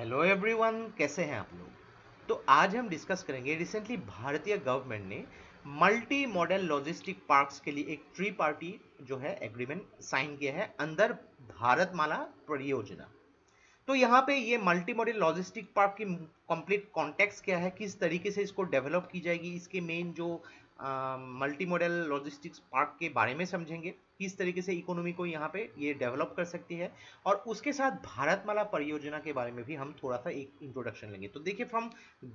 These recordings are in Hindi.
हेलो एवरीवन, कैसे हैं आप लोग। तो आज हम डिस्कस करेंगे रिसेंटली भारतीय गवर्नमेंट ने मल्टी मॉडल लॉजिस्टिक पार्क्स के लिए एक ट्री पार्टी जो है एग्रीमेंट साइन किया है अंदर भारतमाला परियोजना। तो यहाँ पे ये मल्टी मॉडल लॉजिस्टिक पार्क की कंप्लीट कॉन्टेक्स्ट क्या है, किस तरीके से इसको डेवलप की जाएगी, इसके मेन जो मल्टी मॉडल लॉजिस्टिक्स पार्क के बारे में समझेंगे, किस तरीके से इकोनॉमी को यहाँ पे ये डेवलप कर सकती है, और उसके साथ भारतमाला परियोजना के बारे में भी हम थोड़ा सा एक इंट्रोडक्शन लेंगे। तो देखिए, from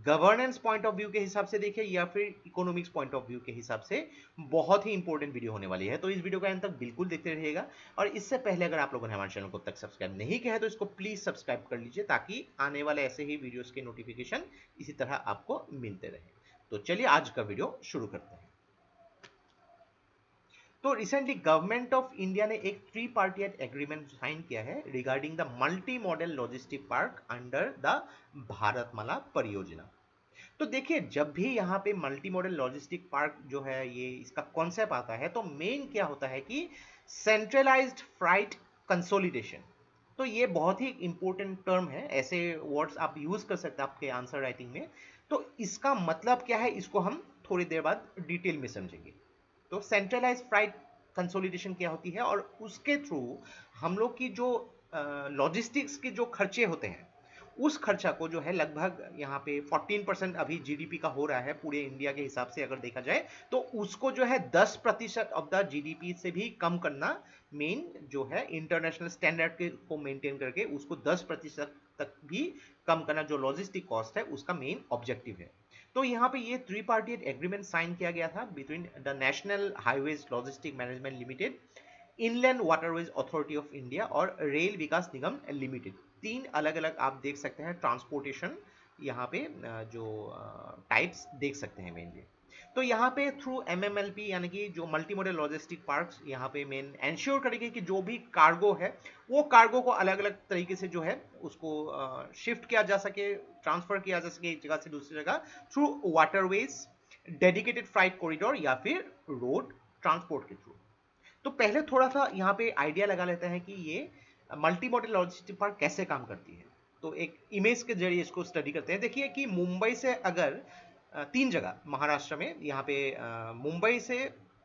governance point of view के हिसाब से देखिए या फिर इकोनॉमिक्स पॉइंट ऑफ व्यू के हिसाब से बहुत ही इंपॉर्टेंट वीडियो होने वाली है। तो इस वीडियो का अंत तक बिल्कुल देखते रहिएगा। और इससे पहले अगर आप लोगों ने हमारे चैनल को अब तक सब्सक्राइब नहीं किया है तो इसको प्लीज सब्सक्राइब कर लीजिए, ताकि आने वाले ऐसे ही वीडियोस के नोटिफिकेशन इसी तरह आपको मिलते रहे। तो चलिए आज का वीडियो शुरू करते हैं। तो रिसेंटली गवर्नमेंट ऑफ इंडिया ने एक ट्री पार्टी एग्रीमेंट साइन किया है regarding the multi modal logistic park under the Bharatmala परियोजना। तो देखिए, जब भी यहाँ पे मल्टी मॉडल लॉजिस्टिक पार्क जो है ये इसका कॉन्सेप्ट आता है तो मेन क्या होता है कि सेंट्रलाइज्ड फ्राइट कंसोलिडेशन। तो ये बहुत ही इंपॉर्टेंट टर्म है, ऐसे वर्ड्स आप यूज कर सकते हैं आपके आंसर राइटिंग में। तो इसका मतलब क्या है, इसको हम थोड़ी देर बाद डिटेल में समझेंगे। तो सेंट्रलाइज फ्राइट कंसोलिडेशन क्या होती है, और उसके थ्रू हम लोग की जो लॉजिस्टिक्स के जो खर्चे होते हैं उस खर्चा को जो है लगभग यहाँ पे 14% अभी जीडीपी का हो रहा है पूरे इंडिया के हिसाब से अगर देखा जाए, तो उसको जो है 10% ऑफ द जीडीपी से भी कम करना मेन जो है इंटरनेशनल स्टैंडर्ड के को मेंटेन करके उसको 10% तक भी कम करना जो लॉजिस्टिक कॉस्ट है उसका मेन ऑब्जेक्टिव है। तो यहाँ पे ये ट्री पार्टी एग्रीमेंट साइन किया गया था between the national highways logistic management limited, inland waterways authority of India और रेल विकास निगम लिमिटेड। तीन अलग अलग आप देख सकते हैं ट्रांसपोर्टेशन यहाँ पे जो टाइप्स देख सकते हैं मेनली। तो यहाँ पे थ्रू एमएमएलपी यानी कि जो मल्टी मॉडल लॉजिस्टिक पार्क्स यहाँ पे मेन एंश्योर करेंगे कि जो भी कार्गो है वो कार्गो को अलग अलग तरीके से जो है उसको शिफ्ट किया जा सके, ट्रांसफर किया जा सके एक जगह से दूसरी जगह through waterways, dedicated freight corridor या फिर रोड ट्रांसपोर्ट के थ्रू। तो पहले थोड़ा सा यहाँ पे आइडिया लगा लेते हैं कि ये मल्टी मॉडल लॉजिस्टिक पार्क कैसे काम करती है। तो एक इमेज के जरिए इसको स्टडी करते हैं। देखिए कि मुंबई से अगर तीन जगह महाराष्ट्र में यहाँ पे मुंबई से,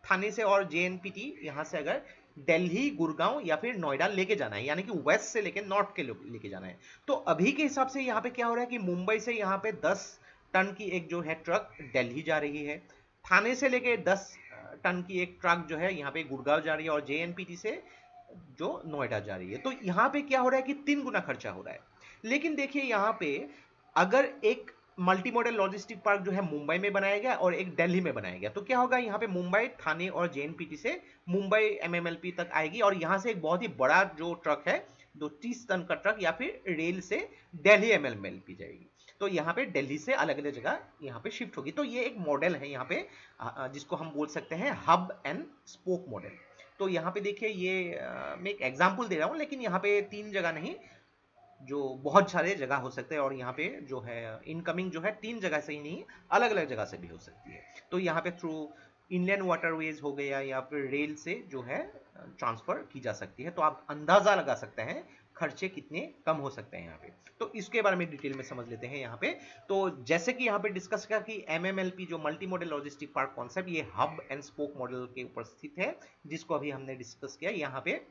थाने से और जेएनपीटी यहाँ से अगर दिल्ली, गुड़गांव या फिर नोएडा लेके जाना है, यानी कि वेस्ट से लेके नॉर्थ के लेके जाना है, तो अभी के हिसाब से यहाँ पे क्या हो रहा है कि मुंबई से यहाँ पे 10 टन की एक जो है ट्रक दिल्ली जा रही है, थाने से लेके 10 टन की एक ट्रक जो है यहाँ पे गुड़गांव जा रही है, और जेएनपीटी से जो नोएडा जा रही है। तो यहाँ पे क्या हो रहा है कि 3 गुना खर्चा हो रहा है। लेकिन देखिए यहाँ पे अगर एक मल्टी मॉडल लॉजिस्टिक पार्क जो है मुंबई में बनाया गया और एक दिल्ली में बनाया गया, तो क्या होगा, यहाँ पे मुंबई, थाने और जेएनपीटी से मुंबई एमएमएलपी तक आएगी, और यहाँ से एक बहुत ही बड़ा जो ट्रक है, 30 टन का ट्रक या फिर रेल से दिल्ली एमएमएलपी जाएगी। तो यहाँ पे दिल्ली से अलग अलग जगह यहाँ पे शिफ्ट होगी। तो ये एक मॉडल है यहाँ पे जिसको हम बोल सकते हैं हब एंड स्पोक मॉडल। तो यहाँ पे देखिए ये मैं एक एग्जांपल दे रहा हूँ, लेकिन यहाँ पे 3 जगह नहीं, जो बहुत सारे जगह हो सकते हैं, और यहाँ पे जो है इनकमिंग जो है 3 जगह से ही नहीं, अलग अलग जगह से भी हो सकती है। तो यहाँ पे थ्रू इंडियन वाटरवेज हो गया या फिर रेल से जो है ट्रांसफर की जा सकती है। तो आप अंदाजा लगा सकते हैं खर्चे कितने कम हो सकते हैं यहाँ पे। तो इसके बारे में डिटेल में समझ लेते हैं यहाँ पे। तो जैसे कि यहाँ पे डिस्कस किया कि एमएमएलपी जो multi modal logistic park concept, ये हब एंड स्पोक मॉडल के ऊपर स्थित है, जिसको अभी हमने डिस्कस किया यहाँ पे।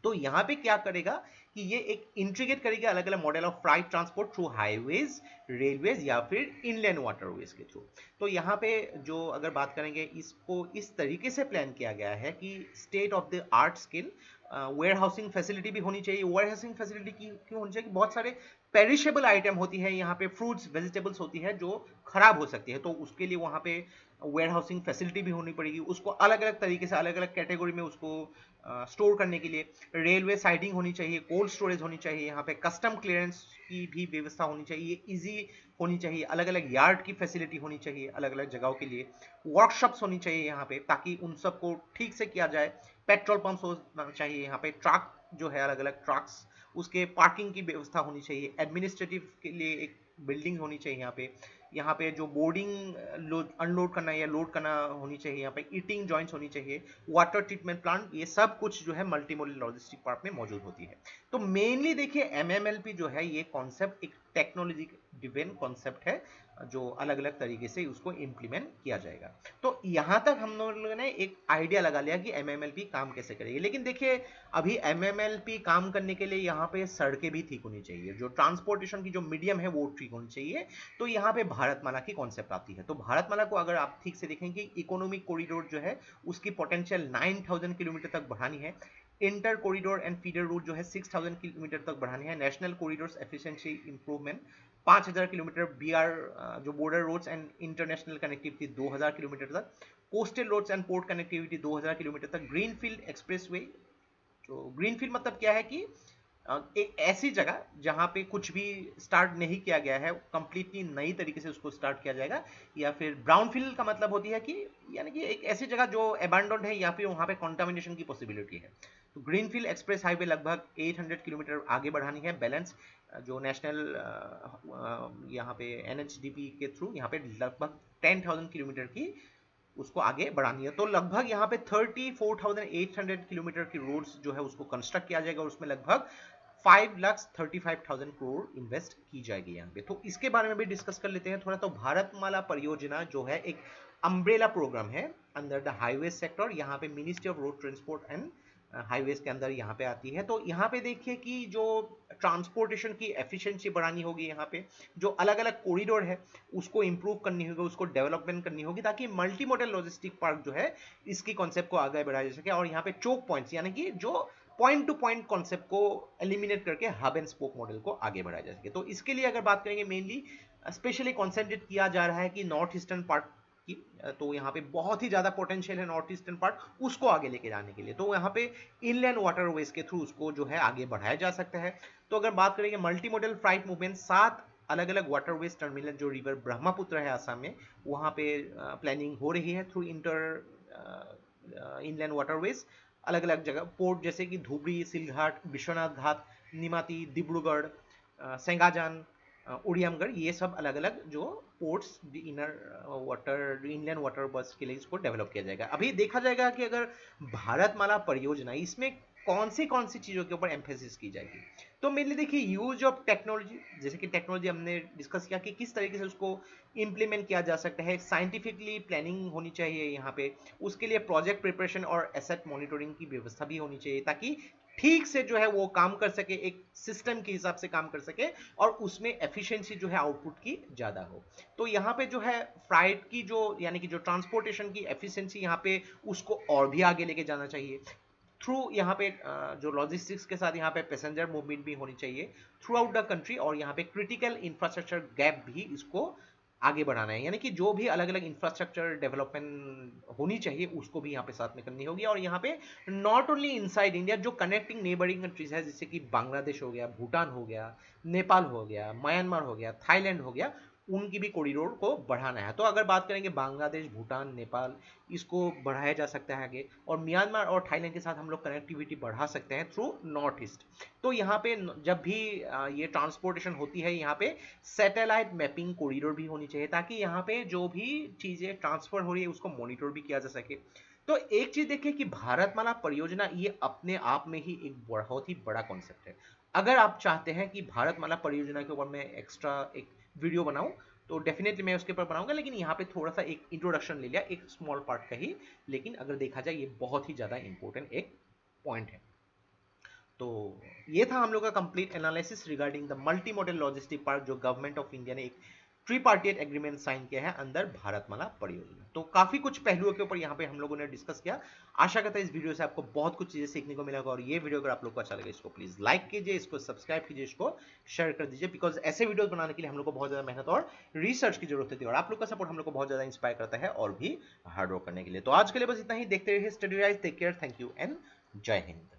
तो यहाँ पे क्या करेगा कि ये एक इंटीग्रेट करेगा अलग अलग model of freight transport through highways, railways या फिर इनलैंड वाटरवेज के थ्रू। तो यहाँ पे जो अगर बात करेंगे, इसको इस तरीके से प्लान किया गया है कि state of the art skill warehousing facility भी होनी चाहिए। वेयर हाउसिंग फैसिलिटी की क्यों होनी चाहिए, बहुत सारे पेरिशेबल आइटम होती है यहाँ पे, फ्रूट्स वेजिटेबल्स होती है जो खराब हो सकती है, तो उसके लिए वहाँ पे वेयर हाउसिंग फैसिलिटी भी होनी पड़ेगी, उसको अलग अलग तरीके से अलग अलग कैटेगरी में उसको स्टोर करने के लिए। रेलवे साइडिंग होनी चाहिए, कोल्ड स्टोरेज होनी चाहिए, यहाँ पे कस्टम क्लियरेंस की भी व्यवस्था होनी चाहिए, इजी होनी चाहिए, अलग अलग यार्ड की फैसिलिटी होनी चाहिए अलग अलग जगहों के लिए, वर्कशॉप्स होनी चाहिए यहाँ पे ताकि उन सबको ठीक से किया जाए, पेट्रोल पंप्स होना चाहिए यहाँ पे, ट्रक जो है अलग अलग ट्रक्स, उसके पार्किंग की व्यवस्था होनी चाहिए, एडमिनिस्ट्रेटिव के लिए एक बिल्डिंग होनी चाहिए यहाँ पे, यहाँ पे जो बोर्डिंग अनलोड करना या लोड करना होनी चाहिए, यहाँ पे ईटिंग जॉइंट्स होनी चाहिए, वाटर ट्रीटमेंट प्लांट, ये सब कुछ जो है मल्टी मॉडल लॉजिस्टिक पार्क में मौजूद होती है। तो मेनली देखिए एमएमएलपी जो है ये कॉन्सेप्ट एक टेक्नोलॉजी ड्रिवन कॉन्सेप्ट है जो अलग अलग तरीके से उसको इम्प्लीमेंट किया जाएगा। तो यहां तक हम लोगों ने एक आइडिया लगा लिया कि एमएमएलपी काम कैसे करेगी। लेकिन देखिए अभी एमएमएलपी काम करने के लिए यहाँ पे सड़कें भी ठीक होनी चाहिए, जो ट्रांसपोर्टेशन की जो मीडियम है वो ठीक होनी चाहिए। तो यहाँ पे भारतमाला की कॉन्सेप्ट आती है। तो भारतमाला को अगर आप ठीक से देखेंगे, इकोनॉमिक कॉरिडोर जो है उसकी पोटेंशियल 9000 किलोमीटर तक बढ़ानी है, inter corridor and feeder route जो है 6000 किलोमीटर तक बढ़ानी है, national corridors efficiency improvement 5000 kilometre, BR जो border roads and international connectivity 2000 kilometre तक, coastal roads and port connectivity 2000 kilometre तक, ग्रीनफील्ड एक्सप्रेसवे। तो ग्रीनफील्ड मतलब क्या है कि एक ऐसी जगह जहां पे कुछ भी स्टार्ट नहीं किया गया है, कंप्लीटली नई तरीके से उसको स्टार्ट किया जाएगा। या फिर ब्राउनफील्ड का मतलब होती है कि यानी कि एक ऐसी जगह जो अबैंडन्ड है या फिर वहां पे कंटामिनेशन की पॉसिबिलिटी है। तो ग्रीनफील्ड एक्सप्रेस हाईवे लगभग 800 किलोमीटर आगे बढ़ानी है, बैलेंस जो नेशनल यहाँ पे एनएचडीपी के थ्रू यहाँ पे लगभग 10,000 किलोमीटर की उसको आगे बढ़ानी है। तो लगभग यहाँ पे 34,800 किलोमीटर की रोड्स जो है उसको कंस्ट्रक्ट किया जाएगा और उसमें लगभग 5,35,000 करोड़ इन्वेस्ट की जाएगी यहाँ पे। तो इसके बारे में भी डिस्कस कर लेते हैं थोड़ा। तो भारतमाला परियोजना जो है एक अम्ब्रेला प्रोग्राम है अंडर द हाईवे सेक्टर, यहाँ पे ministry of road transport and highways के अंदर यहाँ पे आती है। तो यहाँ पे देखिए कि जो ट्रांसपोर्टेशन की एफिशिएंसी बढ़ानी होगी, यहाँ पे जो अलग अलग कॉरिडोर है उसको इंप्रूव करनी होगी, उसको डेवलपमेंट करनी होगी, ताकि मल्टी मॉडल लॉजिस्टिक पार्क जो है इसकी कॉन्सेप्ट को आगे बढ़ाया जा सके। और यहाँ पे चोक पॉइंट्स यानी कि जो पॉइंट टू पॉइंट कॉन्सेप्ट को एलिमिनेट करके हब एंड स्पोक मॉडल को आगे बढ़ाया जा सके। तो इसके लिए अगर बात करेंगे मेनली स्पेशली कॉन्सेंट्रेट किया जा रहा है कि नॉर्थ ईस्टर्न पार्ट की, तो यहाँ पे बहुत ही ज्यादा पोटेंशियल है नॉर्थ ईस्टर्न पार्ट, उसको आगे लेके जाने के लिए। तो यहाँ पे इनलैंड वाटरवेज के थ्रू उसको जो है आगे बढ़ाया जा सकता है। तो अगर बात करेंगे मल्टी मॉडल फ्लाइट मूवमेंट, 7 अलग अलग वाटरवेज टर्मिनल जो रिवर ब्रह्मपुत्र है आसाम में, वहाँ पे प्लानिंग हो रही है थ्रू इनलैंड वाटरवेज, अलग अलग जगह पोर्ट जैसे कि धुबरी, सिलघाट, विश्वनाथ घाट, निमाती, डिब्रूगढ़, सेंगाजान, उड़ियामगढ़, ये सब अलग अलग जो पोर्ट्स इनलैंड वाटर बस के लिए इसको डेवलप किया जाएगा। अभी देखा जाएगा कि अगर भारतमाला परियोजना इसमें कौन सी चीजों के ऊपर एम्फेसिस की जाएगी। तो मेनली देखिए यूज ऑफ टेक्नोलॉजी, जैसे कि टेक्नोलॉजी हमने डिस्कस किया कि किस तरीके से उसको इंप्लीमेंट किया जा सकता है, साइंटिफिकली प्लानिंग होनी चाहिए यहाँ पे, उसके लिए प्रोजेक्ट प्रिपरेशन और एसेट मॉनिटरिंग की व्यवस्था भी होनी चाहिए, ताकि ठीक से जो है वो काम कर सके, एक सिस्टम के हिसाब से काम कर सके और उसमें एफिशिएंसी जो है आउटपुट की ज्यादा हो। तो यहाँ पे जो है फ्लाइट की जो यानी कि जो ट्रांसपोर्टेशन की एफिशिएंसी यहाँ पे उसको और भी आगे लेके जाना चाहिए थ्रू यहाँ पे जो लॉजिस्टिक्स के साथ यहाँ पे पैसेंजर मूवमेंट भी होनी चाहिए थ्रू आउट द कंट्री, और यहाँ पे क्रिटिकल इंफ्रास्ट्रक्चर गैप भी इसको आगे बढ़ाना है, यानी कि जो भी अलग अलग इंफ्रास्ट्रक्चर डेवलपमेंट होनी चाहिए उसको भी यहाँ पे साथ में करनी होगी। और यहाँ पे नॉट ओनली इनसाइड इंडिया, जो कनेक्टिंग नेबरिंग कंट्रीज है जैसे कि बांग्लादेश हो गया, भूटान हो गया, नेपाल हो गया, म्यांमार हो गया, थाईलैंड हो गया, उनकी भी कॉरिडोर को बढ़ाना है। तो अगर बात करेंगे बांग्लादेश, भूटान, नेपाल, इसको बढ़ाया जा सकता है आगे, और म्यांमार और थाईलैंड के साथ हम लोग कनेक्टिविटी बढ़ा सकते हैं थ्रू नॉर्थ ईस्ट। तो यहाँ पे जब भी ये ट्रांसपोर्टेशन होती है, यहाँ पे सैटेलाइट मैपिंग कॉरिडोर भी होनी चाहिए, ताकि यहाँ पे जो भी चीजें ट्रांसफर हो रही है उसको मॉनिटर भी किया जा सके। तो एक चीज देखिए कि भारतमाला परियोजना ये अपने आप में ही एक बहुत ही बड़ा कॉन्सेप्ट है। अगर आप चाहते हैं कि भारतमाला परियोजना के ऊपर मैं एक्स्ट्रा एक वीडियो बनाऊं, तो डेफिनेटली मैं उसके ऊपर बनाऊंगा, लेकिन यहाँ पे थोड़ा सा एक इंट्रोडक्शन ले लिया एक स्मॉल पार्ट का ही, लेकिन अगर देखा जाए ये बहुत ही ज्यादा इंपॉर्टेंट एक पॉइंट है। तो ये था हम लोग का complete analysis regarding the multi modal logistic park जो गवर्नमेंट ऑफ इंडिया ने एक ट्रीपार्टिएट एग्रीमेंट साइन किया है अंदर भारतमाला परियोजना। तो काफी कुछ पहलुओं के ऊपर यहाँ पे हम लोगों ने डिस्कस किया। आशा करता है इस वीडियो से आपको बहुत कुछ चीजें सीखने को मिलेगा, और ये वीडियो अगर आप लोग को अच्छा लगे इसको प्लीज लाइक कीजिए, इसको सब्सक्राइब कीजिए, इसको शेयर कर दीजिए, बिकॉज ऐसे वीडियोस बनाने के लिए हम लोग को बहुत ज्यादा मेहनत और रिसर्च की जरूरत होती है, और आप लोग का सपोर्ट हम लोग को बहुत ज्यादा इंस्पायर करता है और भी हार्ड वर्क करने के लिए। तो आज के लिए बस इतना ही, देखते रहिए study rise, take care, thank you and जय हिंद।